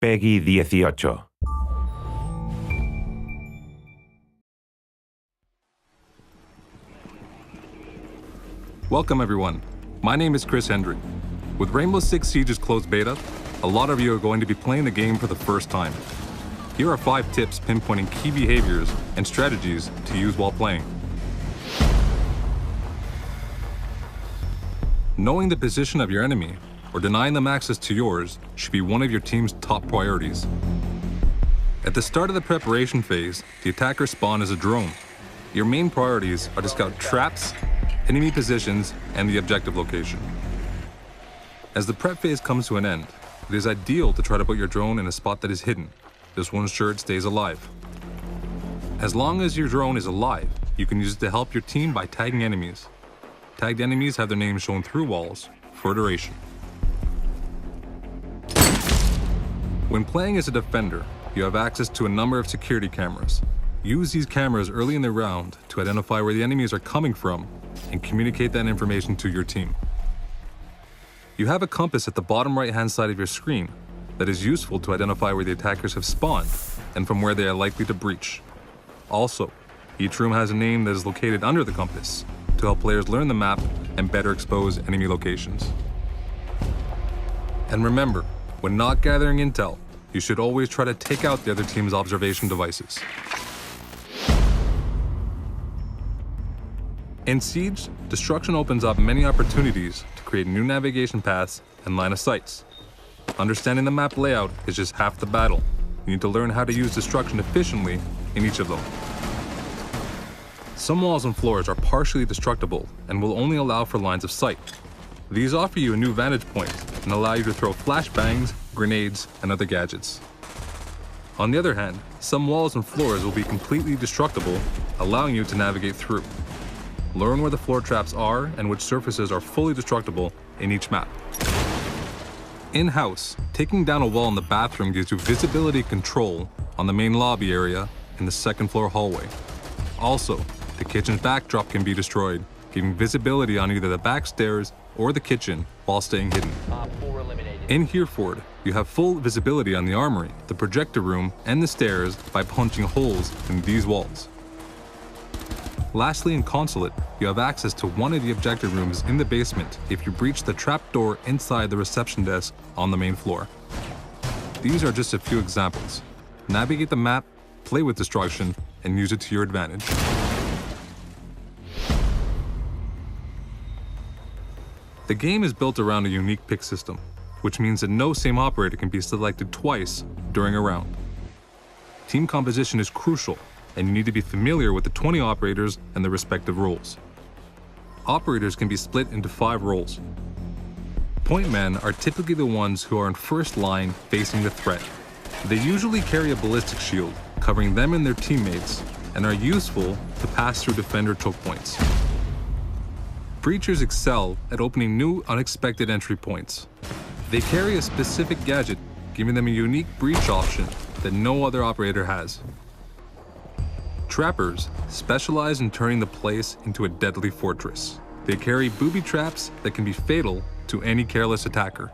Peggy 18. Welcome everyone. My name is Chris Hendry. With Rainbow Six Siege's closed beta, a lot of you are going to be playing the game for the first time. Here are 5 tips pinpointing key behaviors and strategies to use while playing. Knowing the position of your enemy or denying them access to yours should be one of your team's top priorities. At the start of the preparation phase, the attacker spawn as a drone. Your main priorities are to scout traps, enemy positions, and the objective location. As the prep phase comes to an end, it is ideal to try to put your drone in a spot that is hidden. This will ensure it stays alive. As long as your drone is alive, you can use it to help your team by tagging enemies. Tagged enemies have their names shown through walls for duration. When playing as a defender, you have access to a number of security cameras. Use these cameras early in the round to identify where the enemies are coming from and communicate that information to your team. You have a compass at the bottom right-hand side of your screen that is useful to identify where the attackers have spawned and from where they are likely to breach. Also, each room has a name that is located under the compass to help players learn the map and better expose enemy locations. And remember, when not gathering intel, you should always try to take out the other team's observation devices. In Siege, destruction opens up many opportunities to create new navigation paths and line of sights. Understanding the map layout is just half the battle. You need to learn how to use destruction efficiently in each of them. Some walls and floors are partially destructible and will only allow for lines of sight. These offer you a new vantage point and allow you to throw flashbangs, grenades, and other gadgets. On the other hand, some walls and floors will be completely destructible, allowing you to navigate through. Learn where the floor traps are and which surfaces are fully destructible in each map. In-house, taking down a wall in the bathroom gives you visibility control on the main lobby area in the second floor hallway. Also, the kitchen's backdrop can be destroyed, giving visibility on either the back stairs or the kitchen while staying hidden. In Hereford, you have full visibility on the armory, the projector room, and the stairs by punching holes in these walls. Lastly, in Consulate, you have access to one of the objective rooms in the basement if you breach the trapdoor inside the reception desk on the main floor. These are just a few examples. Navigate the map, play with destruction, and use it to your advantage. The game is built around a unique pick system, which means that no same operator can be selected twice during a round. Team composition is crucial, and you need to be familiar with the 20 operators and their respective roles. Operators can be split into 5 roles. Point men are typically the ones who are in first line facing the threat. They usually carry a ballistic shield, covering them and their teammates, and are useful to pass through defender choke points. Breachers excel at opening new, unexpected entry points. They carry a specific gadget, giving them a unique breach option that no other operator has. Trappers specialize in turning the place into a deadly fortress. They carry booby traps that can be fatal to any careless attacker.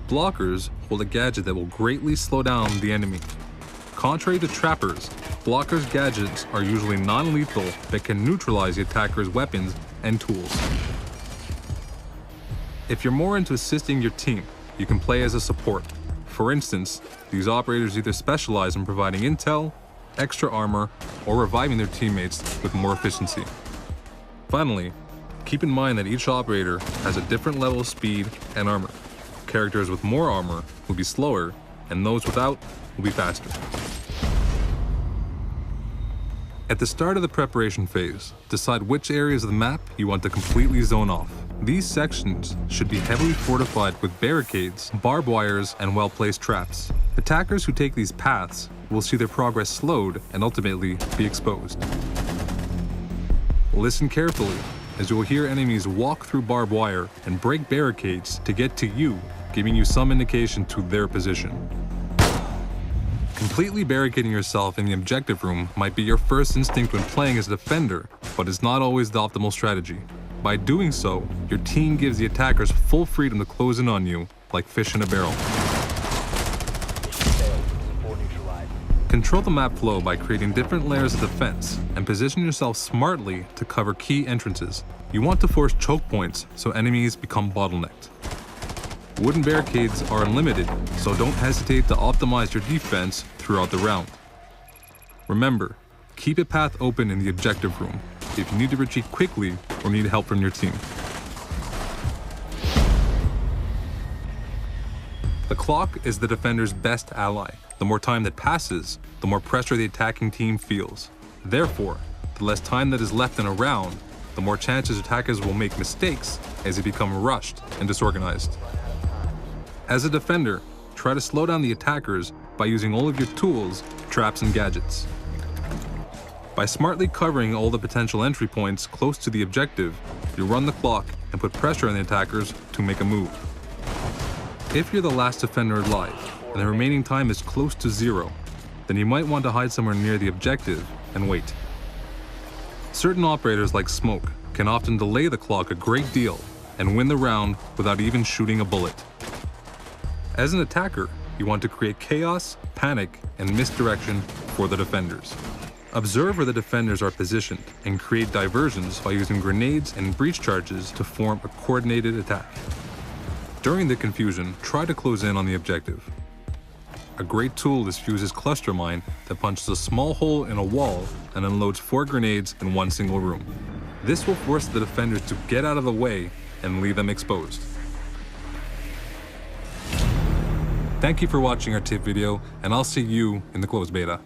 Blockers hold a gadget that will greatly slow down the enemy. Contrary to trappers, blockers' gadgets are usually non-lethal but can neutralize the attacker's weapons and tools. If you're more into assisting your team, you can play as a support. For instance, these operators either specialize in providing intel, extra armor, or reviving their teammates with more efficiency. Finally, keep in mind that each operator has a different level of speed and armor. Characters with more armor will be slower, and those without will be faster. At the start of the preparation phase, decide which areas of the map you want to completely zone off. These sections should be heavily fortified with barricades, barbed wires, and well-placed traps. Attackers who take these paths will see their progress slowed and ultimately be exposed. Listen carefully, as you will hear enemies walk through barbed wire and break barricades to get to you, giving you some indication to their position. Completely barricading yourself in the objective room might be your first instinct when playing as a defender, but it's not always the optimal strategy. By doing so, your team gives the attackers full freedom to close in on you like fish in a barrel. Control the map flow by creating different layers of defense and position yourself smartly to cover key entrances. You want to force choke points so enemies become bottlenecked. Wooden barricades are unlimited, so don't hesitate to optimize your defense throughout the round. Remember, keep a path open in the objective room if you need to retreat quickly or need help from your team. The clock is the defender's best ally. The more time that passes, the more pressure the attacking team feels. Therefore, the less time that is left in a round, the more chances attackers will make mistakes as they become rushed and disorganized. As a defender, try to slow down the attackers by using all of your tools, traps, and gadgets. By smartly covering all the potential entry points close to the objective, you run the clock and put pressure on the attackers to make a move. If you're the last defender alive, and the remaining time is close to 0, then you might want to hide somewhere near the objective and wait. Certain operators like Smoke can often delay the clock a great deal and win the round without even shooting a bullet. As an attacker, you want to create chaos, panic, and misdirection for the defenders. Observe where the defenders are positioned and create diversions by using grenades and breach charges to form a coordinated attack. During the confusion, try to close in on the objective. A great tool is Fuse's cluster mine that punches a small hole in a wall and unloads 4 grenades in one single room. This will force the defenders to get out of the way and leave them exposed. Thank you for watching our tip video, and I'll see you in the closed beta.